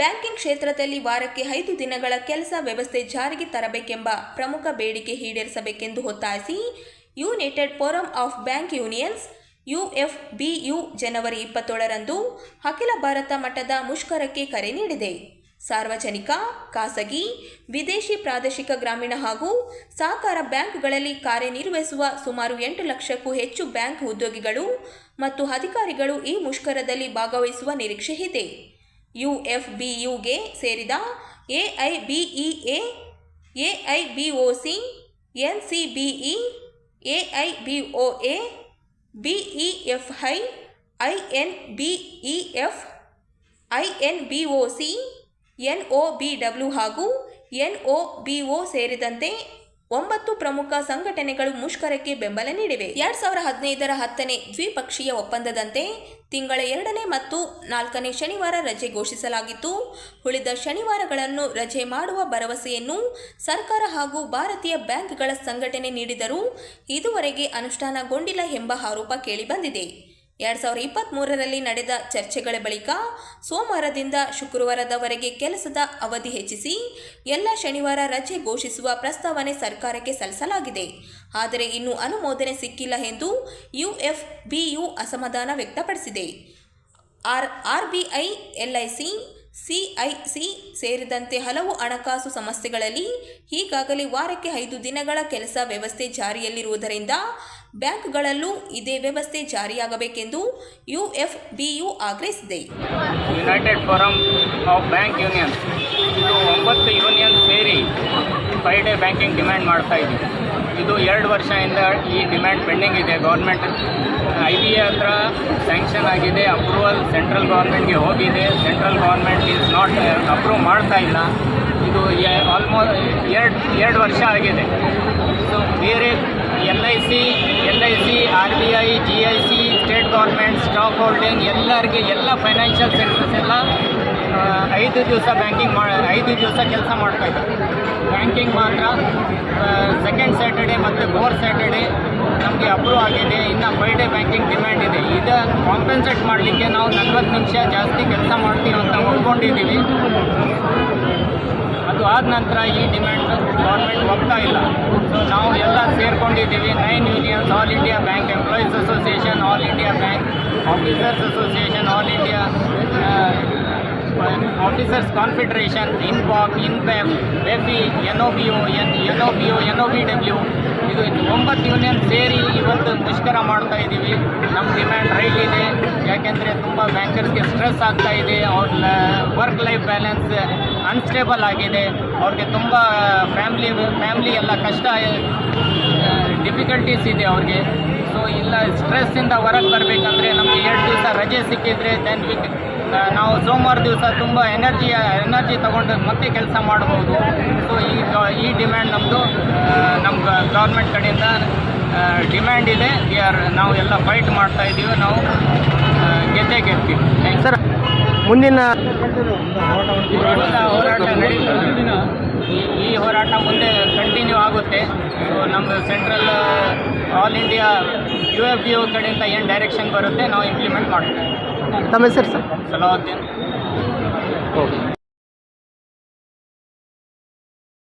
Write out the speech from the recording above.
Banking ಕ್ಷೇತ್ರದಲ್ಲಿ ವಾರಕ್ಕೆ 5 ದಿನಗಳ ಕೆಲಸ ವ್ಯವಸ್ಥೆ ಜಾರಿಗೆ ತರಬೇಕೆಂಬ ಪ್ರಮುಖ ಬೇಡಿಕೆ ಈಡೇರಿಸಬೇಕೆಂದು ಒತ್ತಾಯಿಸಿ United forum of bank unions UFBU ಜನವರಿ 27ರಂದು ಅಖಿಲ ಭಾರತ ಮಟ್ಟದ ಮುಷ್ಕರಕ್ಕೆ ಕರೆ ನೀಡಿದೆ. ಸಾರ್ವಜನಿಕ, ಖಾಸಗಿ, ವಿದೇಶಿ, ಪ್ರಾದೇಶಿಕ, ಗ್ರಾಮೀಣ ಹಾಗೂ ಸಹಕಾರ ಬ್ಯಾಂಕ್ಗಳಲ್ಲಿ ಕಾರ್ಯನಿರ್ವಹಿಸುವ ಸುಮಾರು 8 ಲಕ್ಷಕ್ಕೂ ಹೆಚ್ಚು ಬ್ಯಾಂಕ್ ಉದ್ಯೋಗಿಗಳು ಮತ್ತು ಅಧಿಕಾರಿಗಳು ಈ ಮುಷ್ಕರದಲ್ಲಿ ಭಾಗವಹಿಸುವ ನಿರೀಕ್ಷೆ ಇದೆ. UFBUಗೆ ಸೇರಿದ AIBEA, AIBOC, NCBE, AIBOA, BEFI, INBEF, INBOC, NOBW ಹಾಗೂ NOBO ಸೇರಿದಂತೆ 9 ಪ್ರಮುಖ ಸಂಘಟನೆಗಳು ಮುಷ್ಕರಕ್ಕೆ ಬೆಂಬಲ ನೀಡಿವೆ. 2015ರ 10ನೇ ದ್ವಿಪಕ್ಷೀಯ ಒಪ್ಪಂದದಂತೆ ತಿಂಗಳ 2ನೇ ಮತ್ತು 4ನೇ ಶನಿವಾರ ರಜೆ ಘೋಷಿಸಲಾಗಿತ್ತು. ಉಳಿದ ಶನಿವಾರಗಳನ್ನು ರಜೆ ಮಾಡುವ ಭರವಸೆಯನ್ನು ಸರ್ಕಾರ ಹಾಗೂ ಭಾರತೀಯ ಬ್ಯಾಂಕ್ಗಳ ಸಂಘಟನೆ ನೀಡಿದರೂ ಇದುವರೆಗೆ ಅನುಷ್ಠಾನಗೊಂಡಿಲ್ಲ ಎಂಬ ಆರೋಪ ಕೇಳಿಬಂದಿದೆ. 2023ರಲ್ಲಿ ನಡೆದ ಚರ್ಚೆಗಳ ಬಳಿಕ ಸೋಮವಾರದಿಂದ ಶುಕ್ರವಾರದವರೆಗೆ ಕೆಲಸದ ಅವಧಿ ಹೆಚ್ಚಿಸಿ ಎಲ್ಲ ಶನಿವಾರ ರಜೆ ಘೋಷಿಸುವ ಪ್ರಸ್ತಾವನೆ ಸರ್ಕಾರಕ್ಕೆ ಸಲ್ಲಿಸಲಾಗಿದೆ. ಆದರೆ ಇನ್ನೂ ಅನುಮೋದನೆ ಸಿಕ್ಕಿಲ್ಲ ಎಂದು UFBU ಅಸಮಾಧಾನ ವ್ಯಕ್ತಪಡಿಸಿದೆ. RBI, LIC, CIC ಸೇರಿದಂತೆ ಹಲವು ಹಣಕಾಸು ಸಂಸ್ಥೆಗಳಲ್ಲಿ ಈಗಾಗಲೇ ವಾರಕ್ಕೆ 5 ದಿನಗಳ ಕೆಲಸ ವ್ಯವಸ್ಥೆ ಜಾರಿಯಲ್ಲಿರುವುದರಿಂದ ಬ್ಯಾಂಕ್ಗಳಲ್ಲೂ ಇದೇ ವ್ಯವಸ್ಥೆ ಜಾರಿಯಾಗಬೇಕೆಂದು UFBU ಆಗ್ರಹಿಸಿದೆ. United forum of bank unions ಇದು 9 ಯೂನಿಯನ್ ಸೇರಿ 5 ಡೇ ಬ್ಯಾಂಕಿಂಗ್ ಡಿಮ್ಯಾಂಡ್ ಮಾಡ್ತಾ ಇದ್ದೀವಿ. ಇದು 2 ವರ್ಷದಿಂದ ಈ ಡಿಮ್ಯಾಂಡ್ ಪೆಂಡಿಂಗ್ ಇದೆ. ಗೌರ್ಮೆಂಟ್ IBA ಹತ್ರ ಸ್ಯಾಂಕ್ಷನ್ ಆಗಿದೆ, ಅಪ್ರೂವಲ್ ಸೆಂಟ್ರಲ್ ಗೌರ್ಮೆಂಟ್ಗೆ ಹೋಗಿದೆ. Central government is not approve ಮಾಡ್ತಾ ಇಲ್ಲ. ಇದು ಆಲ್ಮೋಸ್ಟ್ 2 ವರ್ಷ ಆಗಿದೆ. ಸೊ ಬೇರೆ LIC, RBI, GIC, state government, stock holding ಎಲ್ಲರಿಗೆ ಎಲ್ಲ ಫೈನಾನ್ಷಿಯಲ್ ಸೆಕ್ಟರ್ಸ್ ಎಲ್ಲ 5 ದಿವಸ 5 ದಿವಸ ಕೆಲಸ ಮಾಡ್ತಾ ಇದ್ದಾರೆ. ಬ್ಯಾಂಕಿಂಗ್ ಮಾತ್ರ ಸೆಕೆಂಡ್ ಸ್ಯಾಟರ್ಡೇ ಮತ್ತು 4th ಸ್ಯಾಟರ್ಡೇ ನಮಗೆ ಅಪ್ರೂವ್ ಆಗಿದೆ. ಇನ್ನು 5 ಡೇ ಬ್ಯಾಂಕಿಂಗ್ ಡಿಮ್ಯಾಂಡ್ ಇದೆ. ಇದು ಕಾಂಪೆನ್ಸೇಟ್ ಮಾಡಲಿಕ್ಕೆ ನಾವು 40 ನಿಮಿಷ ಜಾಸ್ತಿ ಕೆಲಸ ಮಾಡ್ತೀವಿ ಅಂತ ಒಪ್ಕೊಂಡಿದ್ದೀವಿ. ಅದು ಆದ ನಂತರ ಈ ಡಿಮ್ಯಾಂಡ್ ಗೌರ್ಮೆಂಟ್ ಒಪ್ತಾ ಇಲ್ಲ. ಸೊ ನಾವು ಎಲ್ಲ ಸೇರ್ಕೊಂಡಿದ್ದೀವಿ. 9 unions, all India bank employees association, all India bank officers association, all India officers confederation, INBOC, INBEF, BEFI, NOBO, NOBW ಇದು 9 ಯೂನಿಯನ್ ಸೇರಿ ಇವತ್ತು ಮುಷ್ಕರ ಮಾಡ್ತಾ ಇದ್ದೀವಿ. ನಮ್ಮ ಡಿಮ್ಯಾಂಡ್ ರೈಟ್ ಇದೆ. ಯಾಕೆಂದರೆ ತುಂಬ ಬ್ಯಾಂಕರ್ಸ್ಗೆ ಸ್ಟ್ರೆಸ್ ಆಗ್ತಾ ಇದೆ. ಅವ್ರ ವರ್ಕ್ ಲೈಫ್ ಬ್ಯಾಲೆನ್ಸ್ ಅನ್ಸ್ಟೇಬಲ್ ಆಗಿದೆ. ಅವ್ರಿಗೆ ತುಂಬ ಫ್ಯಾಮ್ಲಿ ಎಲ್ಲ ಕಷ್ಟ, ಡಿಫಿಕಲ್ಟೀಸ್ ಇದೆ ಅವ್ರಿಗೆ. ಸೊ ಇಲ್ಲ ಸ್ಟ್ರೆಸ್ಸಿಂದ ಹೊರಗೆ ಬರಬೇಕಂದ್ರೆ ನಮಗೆ 2 ದಿವಸ ರಜೆ ಸಿಕ್ಕಿದರೆ ದೆನ್ ನಾವು ಸೋಮವಾರ ದಿವಸ ತುಂಬ ಎನರ್ಜಿ ತಗೊಂಡು ಮತ್ತೆ ಕೆಲಸ ಮಾಡ್ಬೋದು. ಸೊ ಈ ಡಿಮ್ಯಾಂಡ್ ನಮ್ಮದು ನಮ್ಮ ಗೌರ್ಮೆಂಟ್ ಕಡೆಯಿಂದ ಡಿಮ್ಯಾಂಡ್ ಇದೆ. ನಾವು ಎಲ್ಲ ಫೈಟ್ ಮಾಡ್ತಾ ಇದ್ದೀವಿ. ನಾವು ಗೆಲ್ತೀವಿ ಸರ್. ಮುಂದಿನ ಹೋರಾಟ ನಡೀತದೆ. ಈ ಹೋರಾಟ ಮುಂದೆ ಕಂಟಿನ್ಯೂ ಆಗುತ್ತೆ. ಸೊ ನಮ್ಮದು ಸೆಂಟ್ರಲ್ ಆಲ್ ಇಂಡಿಯಾ UFBU ಕಡೆಯಿಂದ ಏನು ಡೈರೆಕ್ಷನ್ ಬರುತ್ತೆ ನಾವು ಇಂಪ್ಲಿಮೆಂಟ್ ಮಾಡ್ತೀವಿ. ತಮ್ಮ ಹೆಸರು ಸರ್? ಸಲಾವುದ್ದೀನ್. ಓಕೆ.